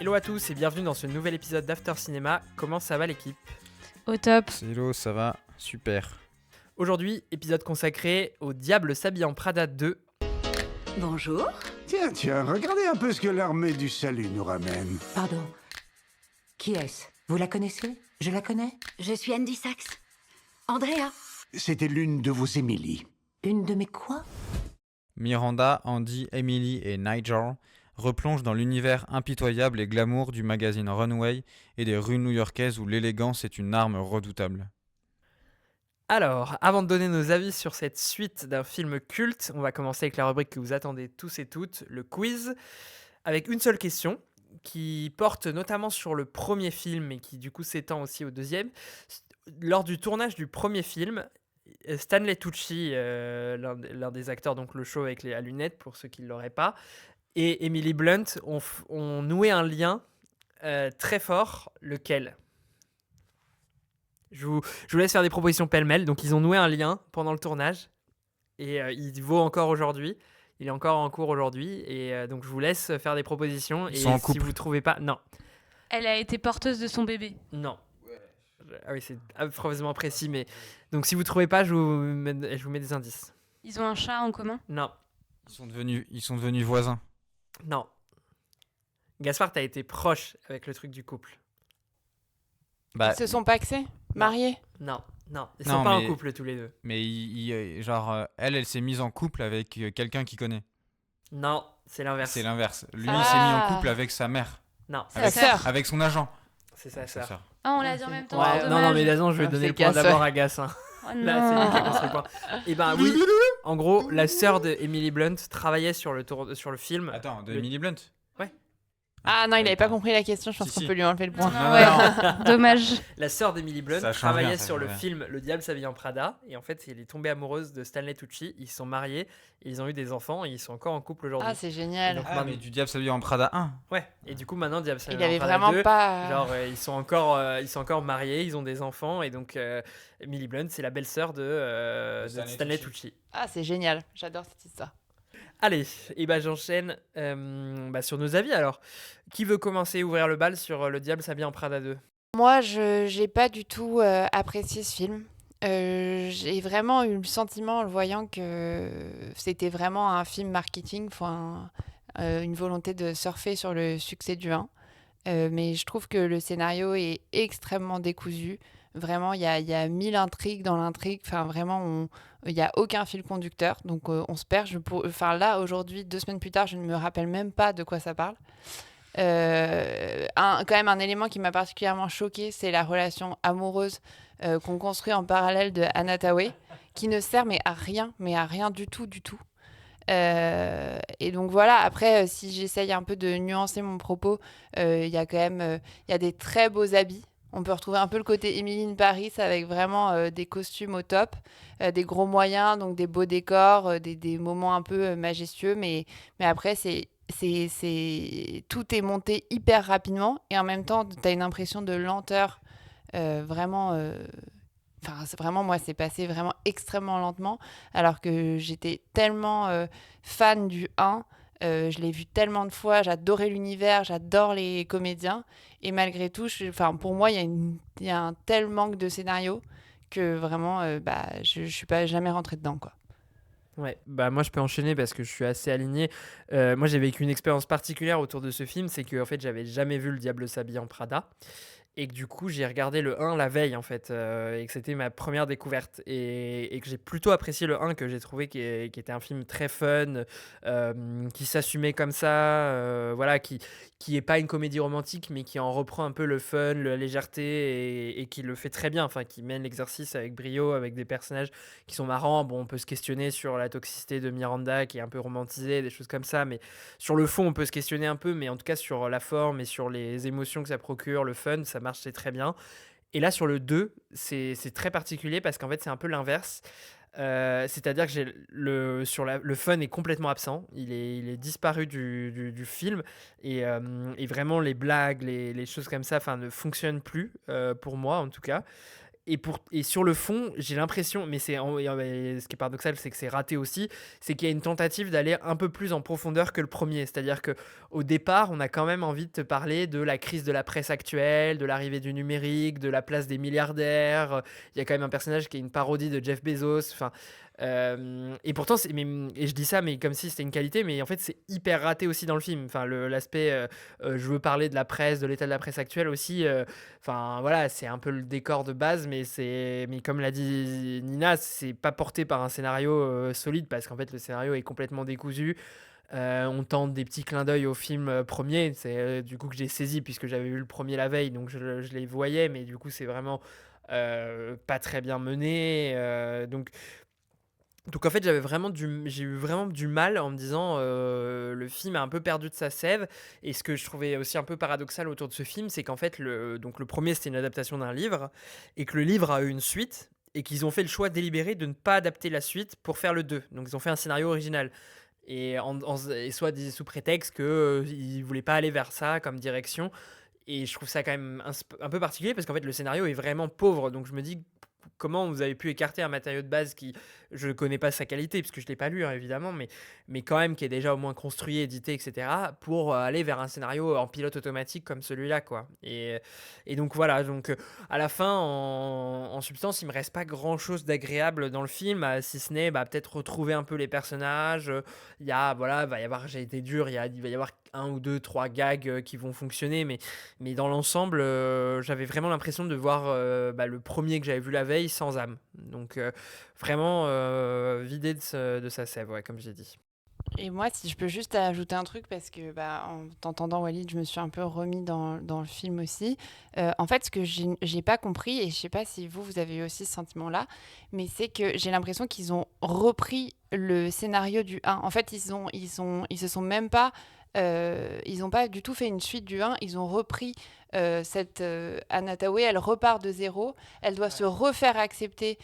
Hello à tous et bienvenue dans ce nouvel épisode d'After Cinéma. Comment ça va l'équipe ? Au top. Hello, ça va, super. Aujourd'hui, épisode consacré au Diable s'habille en Prada 2. Bonjour. Tiens, regardez un peu ce que l'armée du salut nous ramène. Pardon. Qui est-ce ? Vous la connaissez ? Je la connais ? Je suis Andy Sachs. Andrea. C'était l'une de vos Émilie. Une de mes quoi ? Miranda, Andy, Emily et Nigel replongent dans l'univers impitoyable et glamour du magazine Runway et des rues new-yorkaises où l'élégance est une arme redoutable. Alors, avant de donner nos avis sur cette suite d'un film culte, on va commencer avec la rubrique que vous attendez tous et toutes, le quiz, avec une seule question qui porte notamment sur le premier film et qui du coup s'étend aussi au deuxième. Lors du tournage du premier film, Stanley Tucci, l'un des acteurs, donc le show avec les à lunettes pour ceux qui ne l'auraient pas, et Emily Blunt ont noué un lien très fort, lequel ? Je vous laisse faire des propositions pêle-mêle. Donc ils ont noué un lien pendant le tournage et il vaut encore aujourd'hui. Il est encore en cours aujourd'hui et donc je vous laisse faire des propositions. Ils et sont en si couple. vous trouvez pas, non, Elle a été porteuse de son bébé. non. Ah oui, c'est affreusement précis, mais donc si vous trouvez pas, je vous mets des indices. Ils ont un chat en commun. Non, Ils sont devenus voisins. non. Gaspard, t'as été proche avec le truc du couple. Bah, Ils se sont paxés, mariés. Non. Ils Non, sont pas mais- en couple tous les deux. mais elle s'est mise en couple avec quelqu'un qu'il connaît. Non, c'est l'inverse. C'est l'inverse. Lui, Ah. il s'est mis en couple avec sa mère, Non, Sa sœur. avec son agent. c'est sa Sa sœur. sœur. Ah, on l'a dit en même temps. Ouais, c'est non, dommage. mais Dazan, je vais Ah, donner c'est le point Gas, d'abord ouais. à Gas. Hein. Oh Là, non. c'est lui qui a construit le point. Et ben oui, en gros, la sœur de Emily Blunt travaillait sur le film. Attends, de Le- Emily Blunt. Ah non, il avait pas compris la question, je pense Si, qu'on si. peut lui enlever le point. Non, ouais. Dommage. La sœur d'Emily Blunt Ça change travaillait rien, ça sur le change rien. film Le Diable s'habille en Prada. Et en fait, elle est tombée amoureuse de Stanley Tucci. Ils se sont mariés, et ils ont eu des enfants et ils sont encore en couple aujourd'hui. Ah, c'est génial. donc, Ah, mais du diable s'habille en Prada 1. Ouais. Et du coup, maintenant, Diable s'habille Il en avait Prada vraiment 2, pas. Genre, ils sont encore mariés, ils ont des enfants. Et donc, Emily Blunt, c'est la belle-sœur de Stanley Tucci. Ah, c'est génial. J'adore cette histoire. Allez, et ben j'enchaîne sur nos avis alors. Qui veut commencer à ouvrir le bal sur Le Diable s'habille en Prada 2 ? Moi, je j'ai pas du tout apprécié ce film. J'ai vraiment eu le sentiment en le voyant que c'était vraiment un film marketing, enfin, une volonté de surfer sur le succès du 1. Mais je trouve que le scénario est extrêmement décousu. Vraiment, il y a 1000 intrigues dans l'intrigue. Enfin, vraiment, il n'y a aucun fil conducteur. Donc, on se perd. Enfin, là, aujourd'hui, 2 semaines plus tard, je ne me rappelle même pas de quoi ça parle. Quand même, un élément qui m'a particulièrement choquée, c'est la relation amoureuse qu'on construit en parallèle de Anna Tawai, qui ne sert mais à rien du tout, du tout. Et donc voilà, après, si j'essaye un peu de nuancer mon propos, il y a quand même il y a des très beaux habits. On peut retrouver un peu le côté Emily in Paris avec vraiment des costumes au top, des gros moyens, donc des beaux décors, des moments un peu majestueux. Mais après, tout est monté hyper rapidement et en même temps, tu as une impression de lenteur vraiment. Enfin, c'est vraiment, moi, c'est passé vraiment extrêmement lentement, alors que j'étais tellement fan du 1. Je l'ai vu tellement de fois, j'adorais l'univers, j'adore les comédiens. Et malgré tout, pour moi, il y a un tel manque de scénario que vraiment, je ne suis pas jamais rentrée dedans, quoi. Ouais, bah moi je peux enchaîner parce que je suis assez aligné. Moi j'ai vécu une expérience particulière autour de ce film, c'est que en fait j'avais jamais vu Le Diable s'habille en Prada. Et que du coup, j'ai regardé le 1 la veille, en fait, et que c'était ma première découverte. Et que j'ai plutôt apprécié le 1, que j'ai trouvé qui était un film très fun, qui s'assumait comme ça, voilà, qui est pas une comédie romantique, mais qui en reprend un peu le fun, la légèreté, et qui le fait très bien, enfin, qui mène l'exercice avec brio, avec des personnages qui sont marrants. Bon, on peut se questionner sur la toxicité de Miranda, qui est un peu romantisée, des choses comme ça, mais sur le fond, on peut se questionner un peu, mais en tout cas, sur la forme et sur les émotions que ça procure, le fun, ça marchait très bien. Et là, sur le 2, c'est très particulier parce qu'en fait, c'est un peu l'inverse. C'est-à-dire que le fun est complètement absent. Il est disparu du film. Et vraiment, les blagues, les choses comme ça ne fonctionnent plus, pour moi en tout cas. Et sur le fond, j'ai l'impression, mais ce qui est paradoxal, c'est que c'est raté aussi, c'est qu'il y a une tentative d'aller un peu plus en profondeur que le premier. C'est-à-dire que au départ, on a quand même envie de te parler de la crise de la presse actuelle, de l'arrivée du numérique, de la place des milliardaires. Il y a quand même un personnage qui est une parodie de Jeff Bezos. Enfin, et pourtant, et je dis ça, mais comme si c'était une qualité, mais en fait, c'est hyper raté aussi dans le film. Enfin, l'aspect, je veux parler de la presse, de l'état de la presse actuelle aussi. Enfin, voilà, c'est un peu le décor de base, mais comme l'a dit Nina, c'est pas porté par un scénario solide parce qu'en fait, le scénario est complètement décousu. On tente des petits clins d'œil au film premier. C'est du coup que j'ai saisi puisque j'avais vu le premier la veille, donc je les voyais, mais du coup, c'est vraiment pas très bien mené. Donc en fait, j'ai eu vraiment du mal en me disant le film a un peu perdu de sa sève. Et ce que je trouvais aussi un peu paradoxal autour de ce film, c'est qu'en fait, donc le premier c'était une adaptation d'un livre et que le livre a eu une suite et qu'ils ont fait le choix délibéré de ne pas adapter la suite pour faire le 2. Donc ils ont fait un scénario original. Et soit sous prétexte qu'ils ne voulaient pas aller vers ça comme direction. Et je trouve ça quand même un peu particulier parce qu'en fait, le scénario est vraiment pauvre. Donc je me dis, comment vous avez pu écarter un matériau de base qui, je ne connais pas sa qualité, puisque je ne l'ai pas lu, hein, évidemment, mais quand même qui est déjà au moins construit, édité, etc., pour aller vers un scénario en pilote automatique comme celui-là, quoi. Et donc voilà, donc à la fin, en substance, il me reste pas grand-chose d'agréable dans le film, si ce n'est peut-être retrouver un peu les personnages. Voilà, va y avoir, j'ai été dur, il va y avoir un ou deux, trois gags qui vont fonctionner, mais dans l'ensemble, j'avais vraiment l'impression de voir le premier que j'avais vu la veille sans âme. Donc vraiment vidé de sa sève, ouais, comme j'ai dit. Et moi, si je peux juste ajouter un truc, parce que en t'entendant, Walid, je me suis un peu remis dans le film aussi. En fait, ce que j'ai pas compris, et je sais pas si vous avez eu aussi ce sentiment-là, mais c'est que j'ai l'impression qu'ils ont repris le scénario du 1. En fait, ils se sont même pas... ils n'ont pas du tout fait une suite du 1, ils ont repris cette Anna Thaoué, elle repart de zéro, elle doit se refaire accepter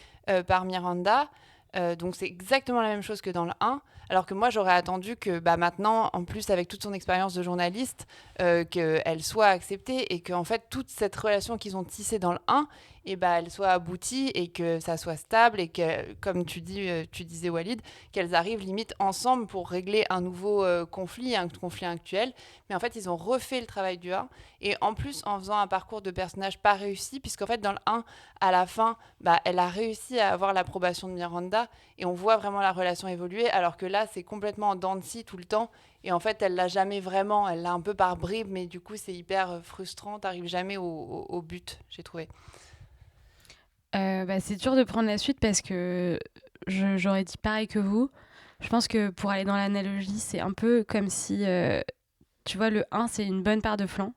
par Miranda. Donc c'est exactement la même chose que dans le 1, alors que moi j'aurais attendu que maintenant, en plus avec toute son expérience de journaliste, qu'elle soit acceptée et que en fait toute cette relation qu'ils ont tissée dans le 1, elle soit aboutie et que ça soit stable et que, comme tu disais Walid, qu'elles arrivent limite ensemble pour régler un nouveau conflit actuel. Mais en fait ils ont refait le travail du 1 et en plus en faisant un parcours de personnage pas réussi, puisqu'en fait dans le 1, à la fin, elle a réussi à avoir l'approbation de Miranda et on voit vraiment la relation évoluer, alors que là c'est complètement en dents de scie tout le temps et en fait elle l'a jamais vraiment, elle l'a un peu par bribes, mais du coup c'est hyper frustrant, t'arrives jamais au but, j'ai trouvé. C'est dur de prendre la suite parce que j'aurais dit pareil que vous. Je pense que pour aller dans l'analogie, c'est un peu comme si, tu vois, le 1, c'est une bonne part de flan.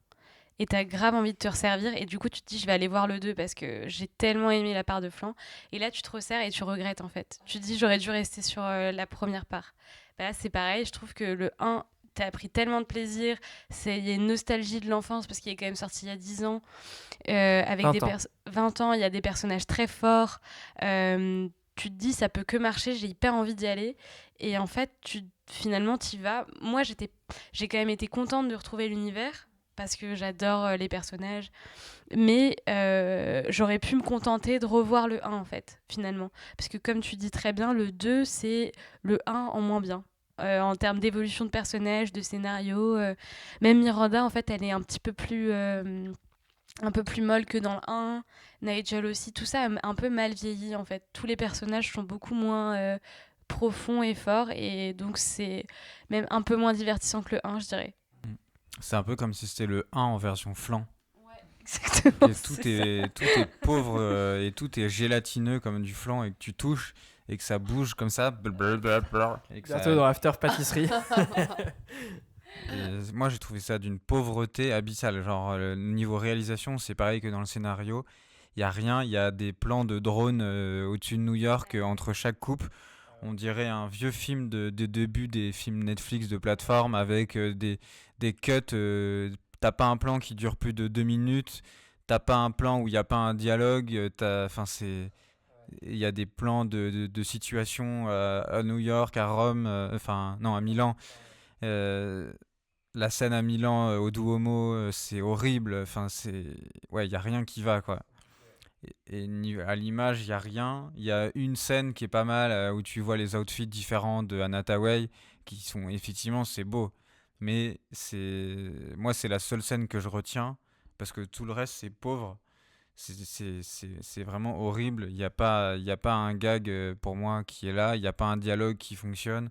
Et t'as grave envie de te resservir. Et du coup, tu te dis, je vais aller voir le 2 parce que j'ai tellement aimé la part de flan. Et là, tu te resserres et tu regrettes, en fait. Tu te dis, j'aurais dû rester sur la première part. Là, c'est pareil. Je trouve que le 1, t'as pris tellement de plaisir. Il y a une nostalgie de l'enfance parce qu'il est quand même sorti il y a 10 ans. Avec 20 ans, il y a des personnages très forts. Tu te dis, ça peut que marcher, j'ai hyper envie d'y aller. Et en fait, finalement, t'y vas. Moi, j'ai quand même été contente de retrouver l'univers parce que j'adore les personnages. Mais j'aurais pu me contenter de revoir le 1, en fait, finalement. Parce que comme tu dis très bien, le 2, c'est le 1 en moins bien. En termes d'évolution de personnages, de scénario. Même Miranda, en fait, elle est un peu plus molle que dans le 1. Nigel aussi, tout ça a un peu mal vieilli, en fait. Tous les personnages sont beaucoup moins profonds et forts, et donc c'est même un peu moins divertissant que le 1, je dirais. C'est un peu comme si c'était le 1 en version flan. Exactement. Et tout est pauvre et tout est gélatineux comme du flan et que tu touches et que ça bouge comme ça. Et que Bientôt dans After Pâtisserie. Et moi j'ai trouvé ça d'une pauvreté abyssale. Genre le niveau réalisation, c'est pareil que dans le scénario. Il y a rien, il y a des plans de drone au-dessus de New York entre chaque coupe. On dirait un vieux film de début des films Netflix de plateforme avec des cuts. T'as pas un plan qui dure plus de 2 minutes. T'as pas un plan où il n'y a pas un dialogue. Il y a des plans de situations à New York, à Rome, non, à Milan. La scène à Milan au Duomo, c'est horrible. Ouais, il y a rien qui va, quoi. À l'image, il y a rien. Il y a une scène qui est pas mal où tu vois les outfits différents de Anna Tawai qui sont effectivement c'est beau. Mais c'est la seule scène que je retiens parce que tout le reste c'est pauvre. C'est vraiment horrible. Il y a pas un gag pour moi qui est là. Il n'y a pas un dialogue qui fonctionne.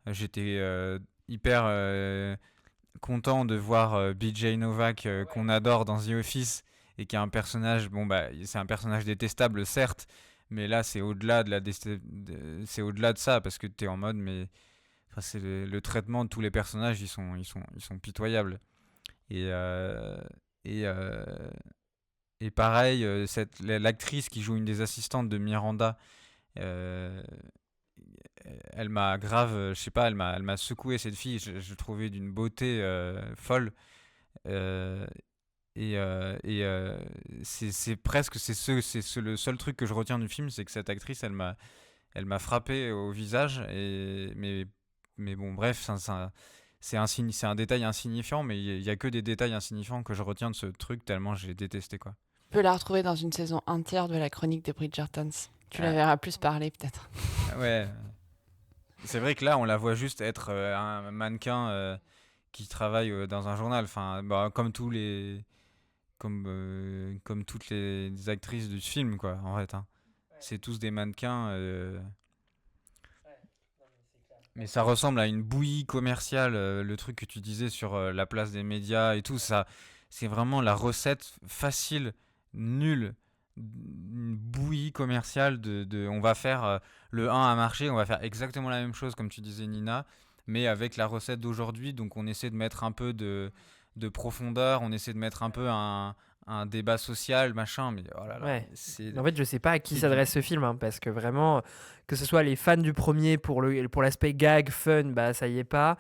J'étais hyper content de voir BJ Novak qu'on adore dans The Office et qui est un personnage, bon bah c'est un personnage détestable certes, mais là c'est au-delà c'est au-delà de ça parce que t'es en mode mais enfin, c'est le traitement de tous les personnages ils sont pitoyables et euh, et euh, et pareil l'actrice qui joue une des assistantes de Miranda euh, elle m'a grave je sais pas elle m'a secoué cette fille je trouvais d'une beauté folle euh, c'est presque le seul truc que je retiens du film, c'est que cette actrice, elle m'a frappé au visage. Mais bon, bref, c'est un détail insignifiant, mais il y a que des détails insignifiants que je retiens de ce truc tellement j'ai détesté quoi. Tu peux la retrouver dans une saison entière de la chronique des Bridgertons. Tu la Ah. verras plus parler peut-être. Ouais, c'est vrai que là, on la voit juste être un mannequin qui travaille dans un journal. Enfin, bah, comme toutes les actrices du film, quoi, en fait. Hein. C'est tous des mannequins. Mais ça ressemble à une bouillie commerciale, le truc que tu disais sur la place des médias et tout. Ça, c'est vraiment la recette facile, nulle, une bouillie commerciale on va faire le 1 a marché, on va faire exactement la même chose, comme tu disais, Nina, mais avec la recette d'aujourd'hui. Donc on essaie de mettre un peu de profondeur, on essaie de mettre un peu un débat social, machin, mais oh là là, Ouais. c'est En fait, je sais pas à qui c'est s'adresse ce film, hein, parce que vraiment, que ce soit les fans du premier pour l'aspect gag, fun, bah ça y est pas.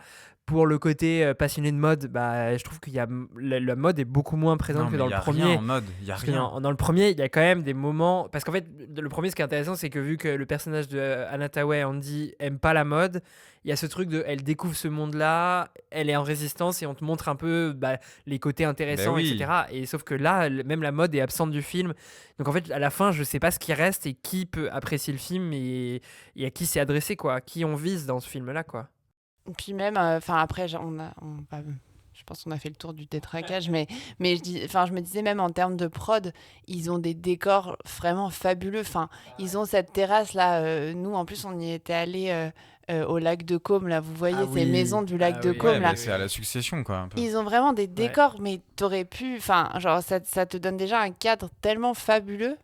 Pour le côté passionné de mode, bah je trouve qu'il y a la mode est beaucoup moins présente Non, que mais dans il y le a rien premier. en mode, il y a Parce que rien. dans le premier, il y a quand même des moments. Parce qu'en fait, le premier, ce qui est intéressant, c'est que vu que le personnage de Anna Tawai, Andy, aime pas la mode, il y a ce truc de. Elle découvre ce monde-là, elle est en résistance et on te montre un peu bah, les côtés Ben intéressants, oui. etc. Et sauf que là, même la mode est absente du film. Donc en fait, à la fin, je sais pas ce qui reste et qui peut apprécier le film et à qui c'est adressé, quoi. Qui on vise dans ce film-là, quoi. Puis même, enfin après, je pense qu'on a fait le tour du détraquage, mais je me disais même en termes de prod, ils ont des décors vraiment fabuleux. Enfin, ils ont cette terrasse là. Nous, en plus, on y était allés au lac de Caume là. Vous voyez Ah ces oui. maisons du lac Ah de oui. Caume Ouais, là. mais c'est à la succession, quoi, un peu. Ils ont vraiment des décors, mais t'aurais pu. Enfin, genre, ça te donne déjà un cadre tellement fabuleux.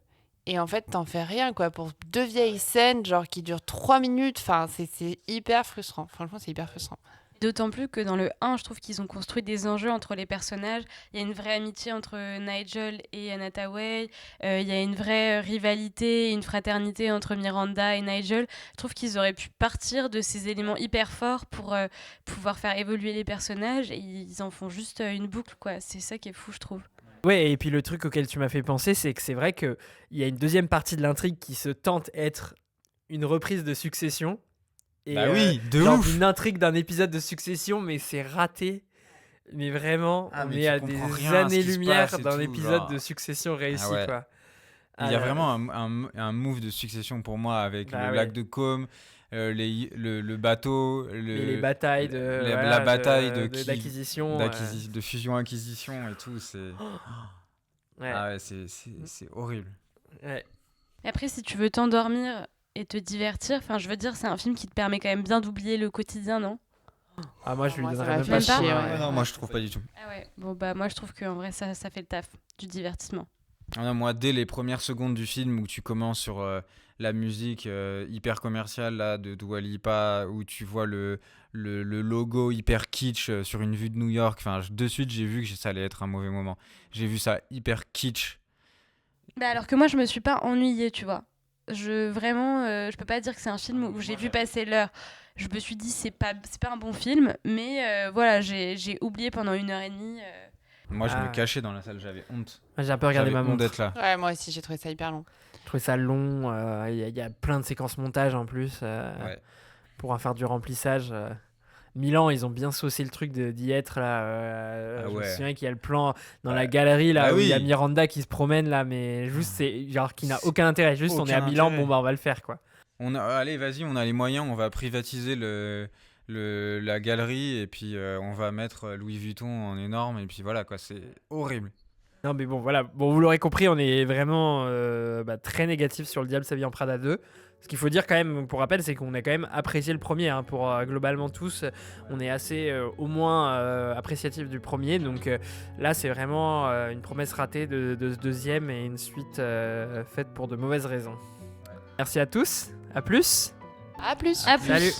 Et en fait, t'en fais rien, quoi. Pour deux vieilles scènes, genre, qui durent 3 minutes. Enfin, c'est hyper frustrant. Franchement, c'est hyper frustrant. D'autant plus que dans le 1, je trouve qu'ils ont construit des enjeux entre les personnages. Il y a une vraie amitié entre Nigel et Anna Tawai. Il y a une vraie rivalité, une fraternité entre Miranda et Nigel. Je trouve qu'ils auraient pu partir de ces éléments hyper forts pour pouvoir faire évoluer les personnages. Et ils en font juste une boucle, quoi. C'est ça qui est fou, je trouve. Ouais, et puis le truc auquel tu m'as fait penser, c'est que c'est vrai qu'il y a une deuxième partie de l'intrigue qui se tente être une reprise de Succession. Et, Bah oui, de genre ouf. une intrigue d'un épisode de Succession, mais c'est raté. Mais vraiment, Ah, on mais est tu à comprends des rien à ce qui se années-lumière passe et d'un tout, épisode genre. de Succession réussi, Ah ouais. quoi. Il y Ah a là, vraiment un move de succession pour moi avec bah le ouais. lac de Caume, le bateau, Et les batailles la bataille d'acquisition. de fusion-acquisition et tout. Ouais. Ah ouais, c'est horrible. Ouais. Après, si tu veux t'endormir et te divertir, enfin, je veux dire, c'est un film qui te permet quand même bien d'oublier le quotidien, non ? Ah, moi, je lui Moi, ça donnerais m'a même fait pas chier, ce point, ouais. Ah non, moi je trouve pas du tout. Ah ouais. Bon, bah, moi, je trouve qu'en vrai, ça fait le taf du divertissement. Ah non, moi, dès les premières secondes du film où tu commences sur la musique hyper commerciale là, de Dua Lipa, où tu vois le logo hyper kitsch sur une vue de New York, enfin, de suite j'ai vu que ça allait être un mauvais moment. J'ai vu ça hyper kitsch. Bah, alors que moi, je me suis pas ennuyée, tu vois. Je peux pas dire que c'est un film où j'ai vu passer l'heure. Je me suis dit, c'est pas un bon film, mais voilà, j'ai oublié pendant 1h30. Moi, je Ah. me cachais dans la salle, j'avais honte. Moi, j'ai un peu regardé J'avais ma honte montre. d'être là. Ouais, moi aussi, j'ai trouvé ça hyper long. Je trouvais ça long. Il y a plein de séquences montage en plus Ouais. pour en faire du remplissage. Milan, ils ont bien saucé le truc d'y être là. Ah Je me ouais. souviens qu'il y a le plan dans la Ouais. galerie là Ah où il y a oui. Miranda qui se promène là, mais juste c'est genre qui n'a C'est aucun intérêt. Juste on est à aucun Milan, intérêt. bon bah on va le faire quoi. Allez, vas-y, on a les moyens, on va privatiser la galerie et puis on va mettre Louis Vuitton en énorme et puis voilà quoi, c'est horrible. Non mais bon voilà, bon vous l'aurez compris, on est vraiment très négatif sur Le Diable s'habille en Prada 2. Ce qu'il faut dire quand même, pour rappel, c'est qu'on a quand même apprécié le premier. Hein, pour globalement tous, on est assez au moins appréciatif du premier. Donc là, c'est vraiment une promesse ratée de ce deuxième et une suite faite pour de mauvaises raisons. Merci à tous, à plus. À plus. À plus. Salut.